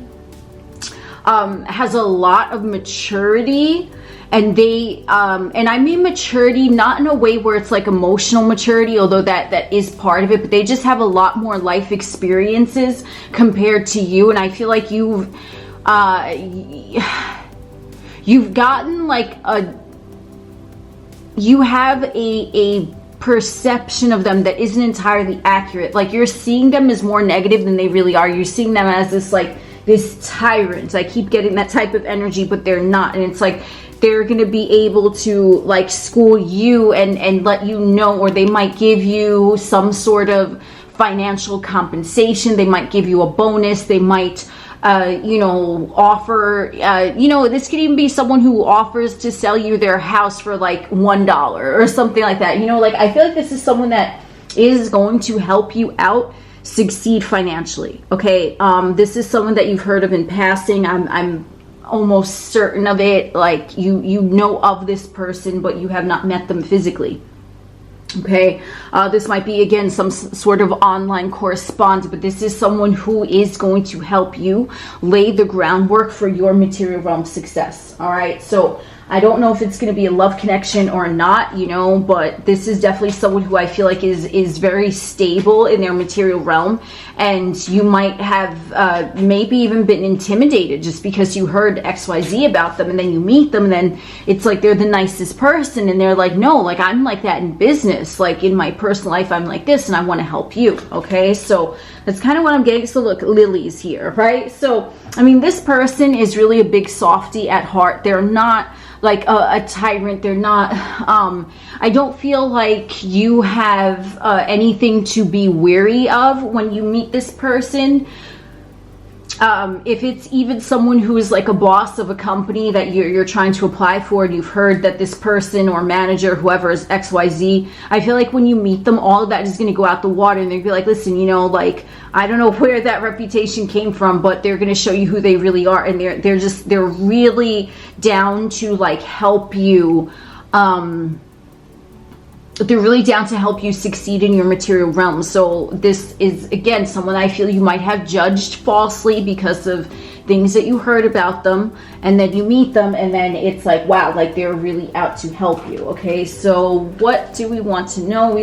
has a lot of maturity. And they, and I mean maturity, not in a way where it's like emotional maturity, although that is part of it, but they just have a lot more life experiences compared to you. And I feel like you've gotten like you have a perception of them that isn't entirely accurate. Like you're seeing them as more negative than they really are. You're seeing them as this tyrant. I keep getting that type of energy, but they're not. And it's like, they're going to be able to like school you and let you know, or they might give you some sort of financial compensation. They might give you a bonus. They might you know, offer, you know, this could even be someone who offers to sell you their house for like $1 or something like that. You know, like I feel like this is someone that is going to help you out succeed financially. Okay, this is someone that you've heard of in passing. I'm almost certain of it. Like you know of this person, but you have not met them physically. Okay, this might be again some sort of online correspondence, but this is someone who is going to help you lay the groundwork for your material realm success. All right, so I don't know if it's going to be a love connection or not, you know, but this is definitely someone who I feel like is very stable in their material realm, and you might have maybe even been intimidated just because you heard XYZ about them, and then you meet them, and then it's like they're the nicest person, and they're like, no, like I'm like that in business, like in my personal life I'm like this, and I want to help you. Okay, so that's kind of what I'm getting. So look, lilies here, right? So I mean, this person is really a big softie at heart. They're not like a tyrant. They're not, I don't feel like you have anything to be weary of when you meet this person. If it's even someone who is like a boss of a company that you're trying to apply for, and you've heard that this person or manager, whoever is XYZ, I feel like when you meet them, all of that is going to go out the water, and they'll be like, listen, you know, like, I don't know where that reputation came from, but they're going to show you who they really are, and they're really down to like help you. They're really down to help you succeed in your material realm. So this is, again, someone I feel you might have judged falsely because of things that you heard about them, and then you meet them, and then it's like, wow, like they're really out to help you. Okay, so what do we want to know?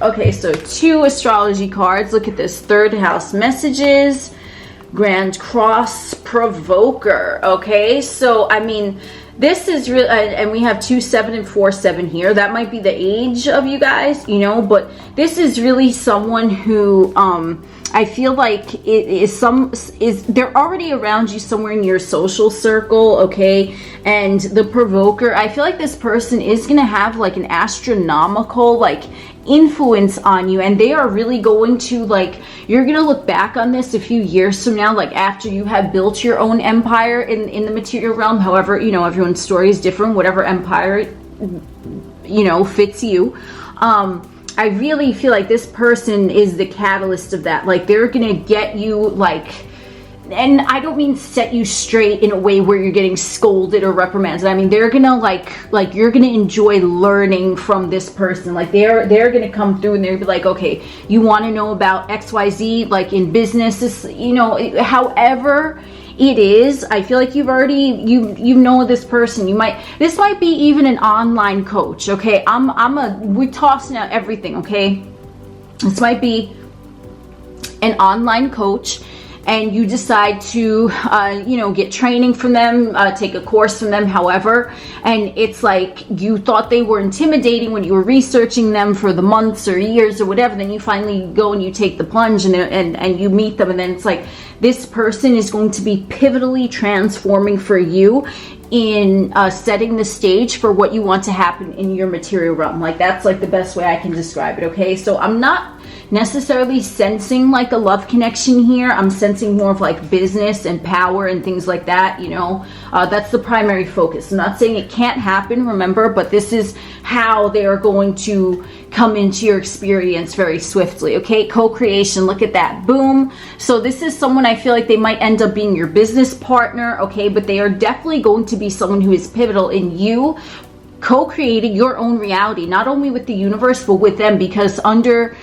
Okay, so 2 astrology cards. Look at this. 3rd house messages, Grand Cross, Provoker. Okay, so I mean, this is real, and we have 2-7 and 4-7 here. That might be the age of you guys, you know, but this is really someone who I feel like they're already around you somewhere in your social circle. Okay, and the Provoker, I feel like this person is gonna have like an astronomical like influence on you, and they are really going to, like, you're gonna look back on this a few years from now, like after you have built your own empire in the material realm. However, you know, everyone's story is different, whatever empire, you know, fits you. I really feel like this person is the catalyst of that. Like they're gonna get you, like, and I don't mean set you straight in a way where you're getting scolded or reprimanded. I mean, they're gonna like you're gonna enjoy learning from this person. Like they're gonna come through and they'll be like, okay, you want to know about XYZ, like in business, this, you know, however it is. I feel like you've already, you know this person. This might be even an online coach. Okay, we're tossing out everything. Okay, this might be an online coach, and you decide to, you know, get training from them, take a course from them, however, and it's like you thought they were intimidating when you were researching them for the months or years or whatever, then you finally go and you take the plunge, and you meet them, and then it's like this person is going to be pivotally transforming for you in setting the stage for what you want to happen in your material realm. Like that's like the best way I can describe it. Okay, so I'm not necessarily sensing like a love connection here. I'm sensing more of like business and power and things like that, you know. That's the primary focus. I'm not saying it can't happen, remember, but this is how they are going to come into your experience very swiftly. Okay, co-creation, look at that, boom. So this is someone I feel like they might end up being your business partner. Okay, but they are definitely going to be someone who is pivotal in you co-creating your own reality, not only with the universe but with them, because under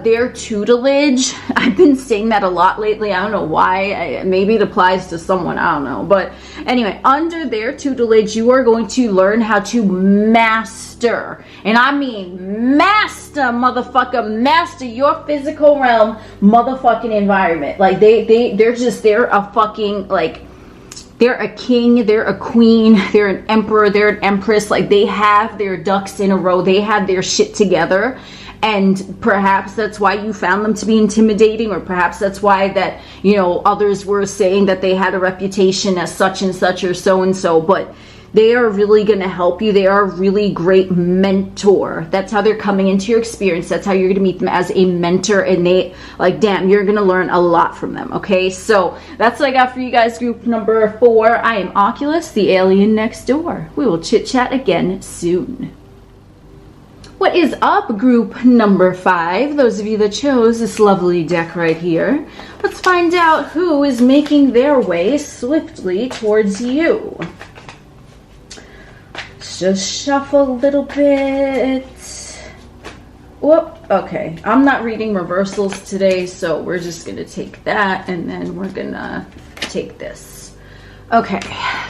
their tutelage, I've been saying that a lot lately, I don't know why, maybe it applies to someone, I don't know, but anyway, under their tutelage, you are going to learn how to master, and I mean master, motherfucker, master your physical realm motherfucking environment. Like they're a fucking, like, they're a king, they're a queen, they're an emperor, they're an empress. Like they have their ducks in a row, they have their shit together. And perhaps that's why you found them to be intimidating, or perhaps that's why that, you know, others were saying that they had a reputation as such and such or so and so. But They are really going to help you. They are a really great mentor. That's how they're coming into your experience. That's how you're going to meet them, as a mentor, and they, like, damn, you're going to learn a lot from them, okay? So that's what I got for you guys, group number 4. I am Oculus, the alien next door. We will chit-chat again soon. What is up, group number 5? Those of you that chose this lovely deck right here. Let's find out who is making their way swiftly towards you. Just shuffle a little bit. Whoop. Okay, I'm not reading reversals today, so we're just gonna take that, and then we're gonna take this. Okay,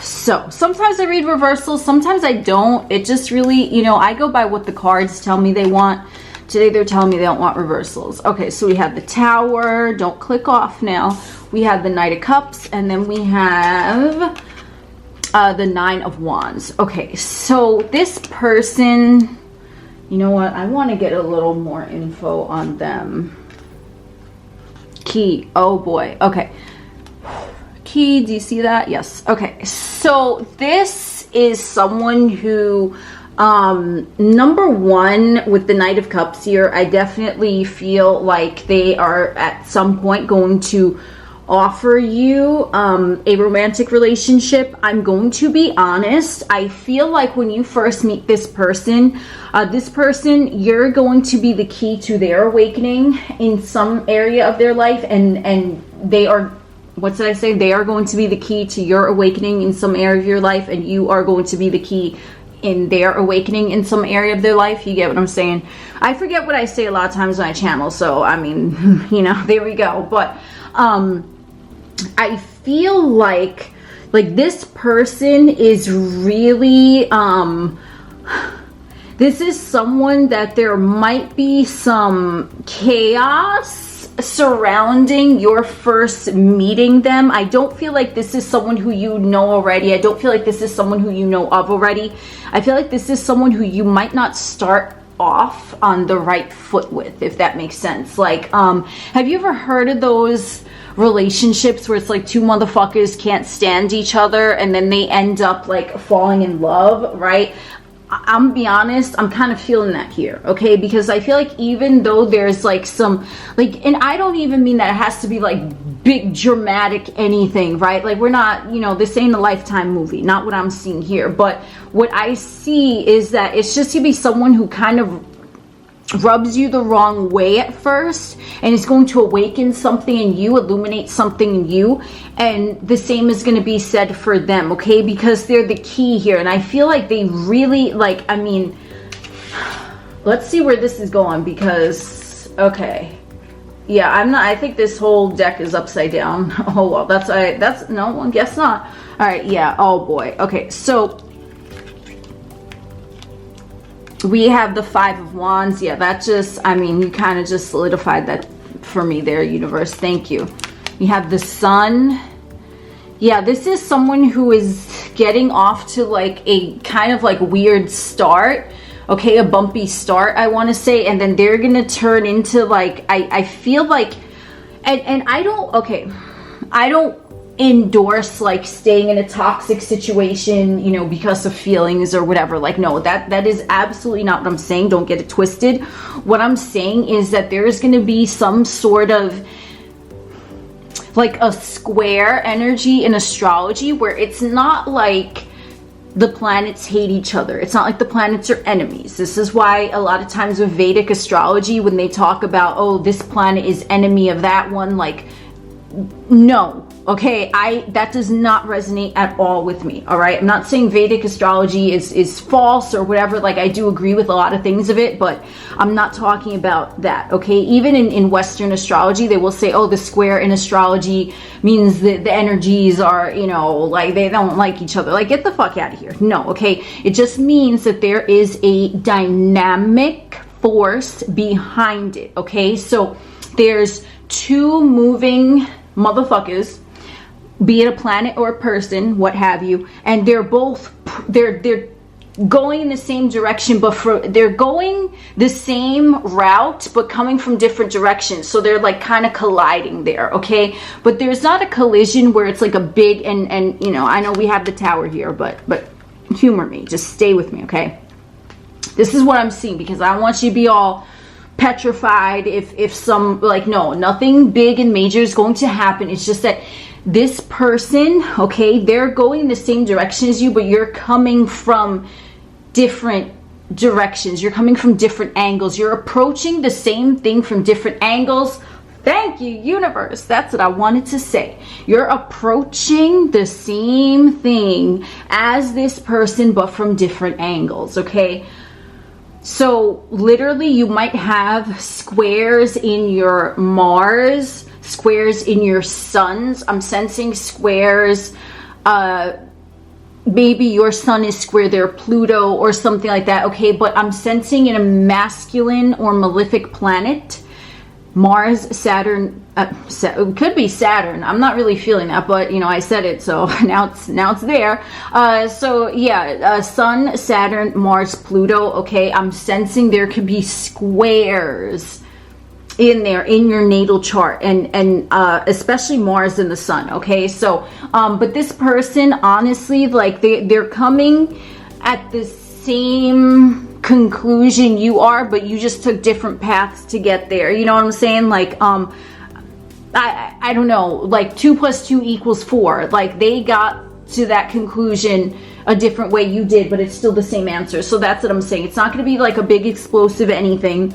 so sometimes I read reversals, sometimes I don't. It just really, you know, I go by what the cards tell me they want. Today they're telling me they don't want reversals. Okay, so we have the Tower. Don't click off now. We have the Knight of Cups, and then we have the 9 of Wands. Okay, so this person, you know what? I want to get a little more info on them. Key. Oh boy. Okay. Key. Do you see that? Yes. Okay. So this is someone who, number one, with the Knight of Cups here, I definitely feel like they are at some point going to offer you a romantic relationship. I'm going to be honest. I feel like when you first meet this person, you're going to be the key to their awakening in some area of their life, and they are, what did I say? They are going to be the key to your awakening in some area of your life, and you are going to be the key in their awakening in some area of their life. You get what I'm saying? I forget what I say a lot of times on my channel, so I mean, you know, there we go. But I feel like this person is really, this is someone that there might be some chaos surrounding your first meeting them. I don't feel like this is someone who you know already. I don't feel like this is someone who you know of already. I feel like this is someone who you might not start off on the right foot with, if that makes sense. Like, have you ever heard of those relationships where it's like two motherfuckers can't stand each other and then they end up like falling in love, right? I'm gonna be honest, I'm kind of feeling that here, okay? Because I feel like even though there's like some, like, and I don't even mean that it has to be like big dramatic anything, right? Like, we're not, you know, this ain't a Lifetime movie, not what I'm seeing here. But what I see is that it's just to be someone who kind of rubs you the wrong way at first, and it's going to awaken something in you, illuminate something in you, and the same is going to be said for them, okay? Because they're the key here, and I feel like they really, like, I mean, let's see where this is going, because, okay, yeah, I think this whole deck is upside down. Oh well, that's no, I guess not. All right, yeah, oh boy. Okay, so we have the 5 of Wands. Yeah, that just, I mean, you kind of just solidified that for me there, universe. Thank you. We have the Sun. Yeah, this is someone who is getting off to like a kind of like weird start. Okay, a bumpy start, I want to say. And then they're going to turn into like, I feel like, and I don't, okay, I don't endorse like staying in a toxic situation, you know, because of feelings or whatever. Like, no, that is absolutely not what I'm saying. Don't get it twisted. What I'm saying is that there is going to be some sort of like a square energy in astrology where it's not like the planets hate each other. It's not like the planets are enemies. This is why a lot of times with Vedic astrology, when they talk about, oh, this planet is enemy of that one, like, no. Okay, that does not resonate at all with me, all right? I'm not saying Vedic astrology is false or whatever. Like, I do agree with a lot of things of it, but I'm not talking about that, okay? Even in Western astrology, they will say, oh, the square in astrology means that the energies are, you know, like, they don't like each other. Like, get the fuck out of here. No, okay? It just means that there is a dynamic force behind it, okay? So there's two moving motherfuckers, be it a planet or a person, what have you, and they're both, they're going in the same direction, but they're going the same route, but coming from different directions. So they're like kind of colliding there, okay? But there's not a collision where it's like a big, and you know, I know we have the Tower here, but humor me. Just stay with me, okay? This is what I'm seeing, because I don't want you to be all petrified if some, like, no, nothing big and major is going to happen. It's just that this person, okay, they're going the same direction as you, but you're coming from different directions. You're coming from different angles. You're approaching the same thing from different angles. Thank you, universe. That's what I wanted to say. You're approaching the same thing as this person, but from different angles, okay? So literally you might have squares in your Mars, squares in your suns. I'm sensing squares. Maybe your sun is square there, Pluto or something like that, okay? But I'm sensing in a masculine or malefic planet, Mars, Saturn, it could be Saturn. I'm not really feeling that, but you know, I said it, so now it's there. So yeah, Sun, Saturn, Mars, Pluto. Okay, I'm sensing there could be squares in there in your natal chart, and especially Mars and the Sun. Okay, so but this person, honestly, like they're coming at the same conclusion you are, but you just took different paths to get there. You know what I'm saying? Like I don't know, like 2 + 2 = 4. Like they got to that conclusion a different way you did, but it's still the same answer. So that's what I'm saying. It's not going to be like a big explosive anything,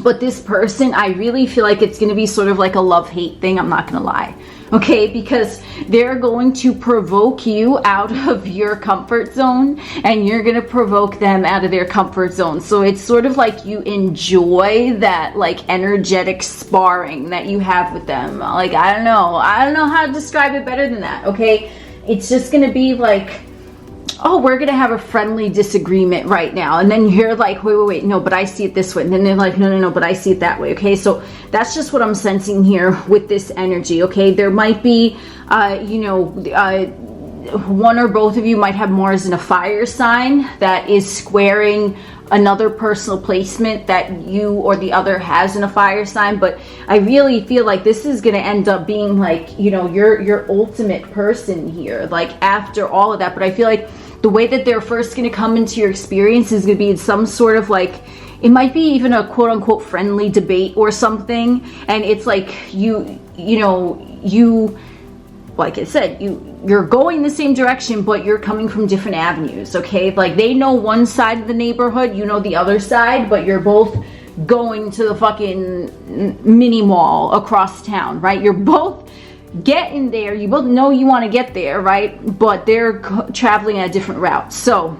but this person, I really feel like it's going to be sort of like a love-hate thing. I'm not going to lie. Okay, because they're going to provoke you out of your comfort zone, and you're going to provoke them out of their comfort zone. So it's sort of like you enjoy that like energetic sparring that you have with them. Like, I don't know how to describe it better than that. Okay, it's just going to be like, oh, we're going to have a friendly disagreement right now. And then you're like, wait, no, but I see it this way. And then they're like, no, but I see it that way. Okay, so that's just what I'm sensing here with this energy. Okay, there might be, one or both of you might have Mars in a fire sign that is squaring another personal placement that you or the other has in a fire sign. But I really feel like this is going to end up being like, you know, your ultimate person here, like after all of that. But I feel like the way that they're first going to come into your experience is going to be in some sort of like, it might be even a quote unquote friendly debate or something. And it's like you like I said, you're going the same direction, but you're coming from different avenues. Okay, like they know one side of the neighborhood, you know the other side, but you're both going to the fucking mini mall across town, right? You're both getting there. You both know you want to get there, right? But they're traveling at a different route. So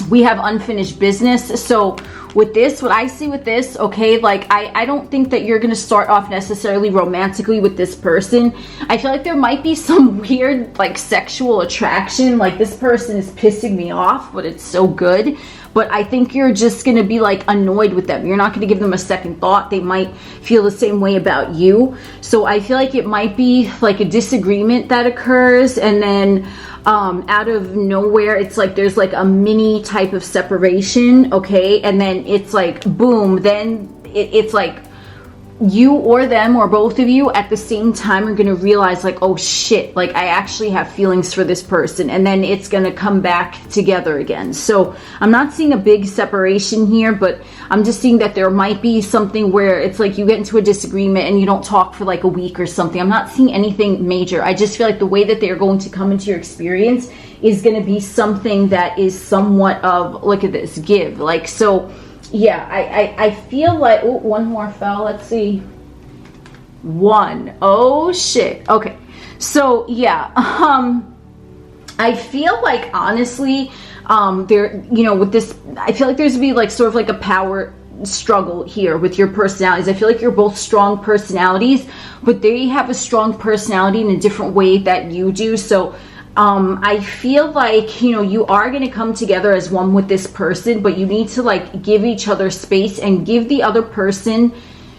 we have unfinished business. So with this, what I see with this, okay, like I don't think that you're going to start off necessarily romantically with this person. I feel like there might be some weird like sexual attraction, like this person is pissing me off, but it's so good. But I think you're just going to be like annoyed with them. You're not going to give them a second thought. They might feel the same way about you. So I feel like it might be like a disagreement that occurs, and then out of nowhere, it's like there's like a mini type of separation, okay? And then it's like, boom, then it's like you or them or both of you at the same time are going to realize like, oh shit, like I actually have feelings for this person, and then it's going to come back together again. So I'm not seeing a big separation here, but I'm just seeing that there might be something where it's like you get into a disagreement and you don't talk for like a week or something. I'm not seeing anything major. I just feel like the way that they're going to come into your experience is going to be something that is somewhat of, look at this, give. Like, so yeah, I feel like, oh, one more fell. Let's see. 1. Oh shit. Okay. So yeah, I feel like honestly, there, you know, with this, I feel like there's gonna be like sort of like a power struggle here with your personalities. I feel like you're both strong personalities, but they have a strong personality in a different way that you do. So I feel like, you know, you are going to come together as one with this person, but you need to like give each other space and give the other person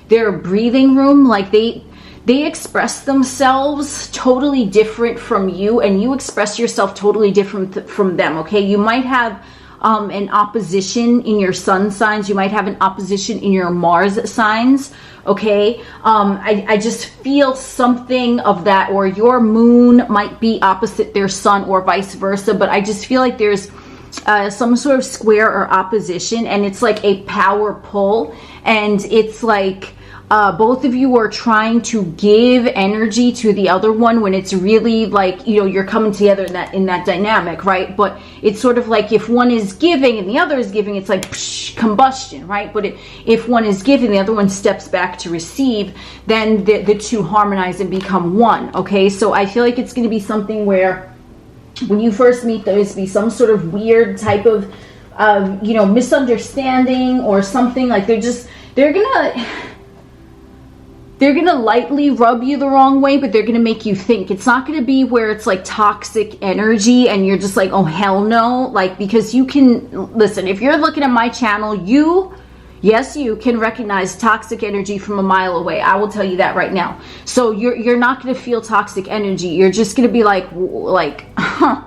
their breathing room. Like they express themselves totally different from you, and you express yourself totally different from them. Okay, you might have an opposition in your sun signs. You might have an opposition in your Mars signs. Okay, I just feel something of that, or your moon might be opposite their sun or vice versa, but I just feel like there's some sort of square or opposition, and it's like a power pull, and it's like both of you are trying to give energy to the other one when it's really like, you know, you're coming together in that dynamic, right? But it's sort of like if one is giving and the other is giving, it's like psh, combustion, right? But if one is giving, the other one steps back to receive, then the two harmonize and become one, okay? So I feel like it's going to be something where when you first meet, there's be some sort of weird type of, you know, misunderstanding or something. Like they're gonna lightly rub you the wrong way, but they're gonna make you think. It's not gonna be where it's like toxic energy and you're just like, oh hell no. Like, because you can, listen, if you're looking at my channel, yes, you can recognize toxic energy from a mile away. I will tell you that right now. So you're not gonna feel toxic energy. You're just gonna be like, huh,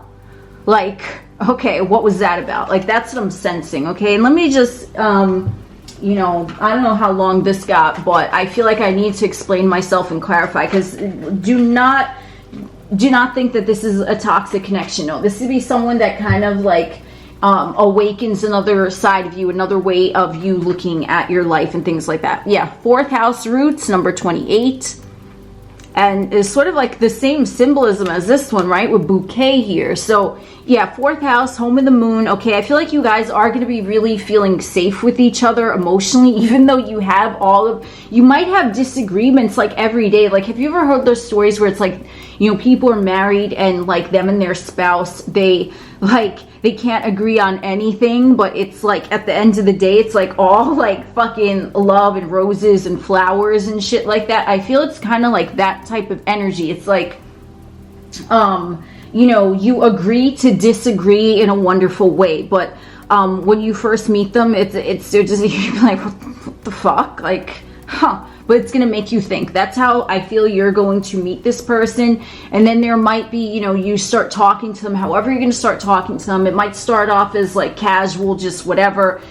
like, okay, what was that about? Like, that's what I'm sensing, okay? And let me just, you know, I don't know how long this got, but I feel like I need to explain myself and clarify, because do not think that this is a toxic connection. No, this would be someone that kind of like awakens another side of you, another way of you looking at your life and things like that. Yeah, 4th house roots, number 28. And it's sort of like the same symbolism as this one, right? With bouquet here. So yeah, 4th house, home of the moon. Okay, I feel like you guys are going to be really feeling safe with each other emotionally, even though you have you might have disagreements like every day. Like, have you ever heard those stories where it's like, you know, people are married and like them and their spouse, they can't agree on anything, but it's like at the end of the day, it's like all like fucking love and roses and flowers and shit like that. I feel it's kind of like that type of energy. It's like, you know, you agree to disagree in a wonderful way, but when you first meet them, they're just you're like, what the fuck? Like, huh? But it's going to make you think. That's how I feel you're going to meet this person. And then there might be, you know, you start talking to them, however you're going to start talking to them. It might start off as like casual, just whatever.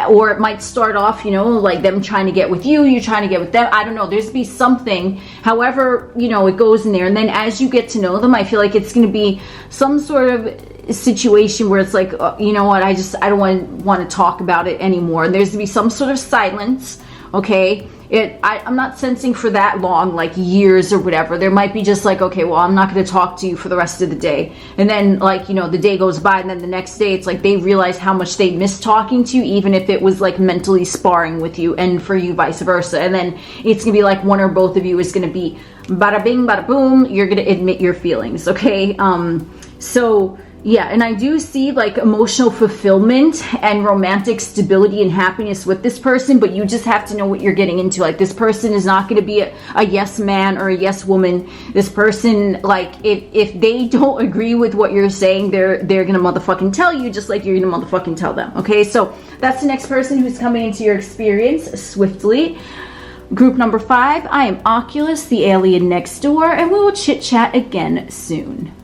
Or it might start off, you know, like them trying to get with you, you're trying to get with them. I don't know. There's be something, however, you know, it goes in there. And then as you get to know them, I feel like it's going to be some sort of situation where it's like, you know what, I don't want to talk about it anymore. And there's going to be some sort of silence, okay? I'm not sensing for that long, like years or whatever. There might be just like, okay, well, I'm not going to talk to you for the rest of the day. And then like, you know, the day goes by and then the next day it's like they realize how much they miss talking to you, even if it was like mentally sparring with you, and for you vice versa. And then it's going to be like one or both of you is going to be bada bing, bada boom. You're going to admit your feelings. Okay. So yeah, and I do see like emotional fulfillment and romantic stability and happiness with this person, but you just have to know what you're getting into. Like, this person is not going to be a yes man or a yes woman. This person, like, if they don't agree with what you're saying, they're going to motherfucking tell you, just like you're going to motherfucking tell them. Okay, so that's the next person who's coming into your experience swiftly. Group number 5, I am Oculus, the alien next door, and we will chit chat again soon.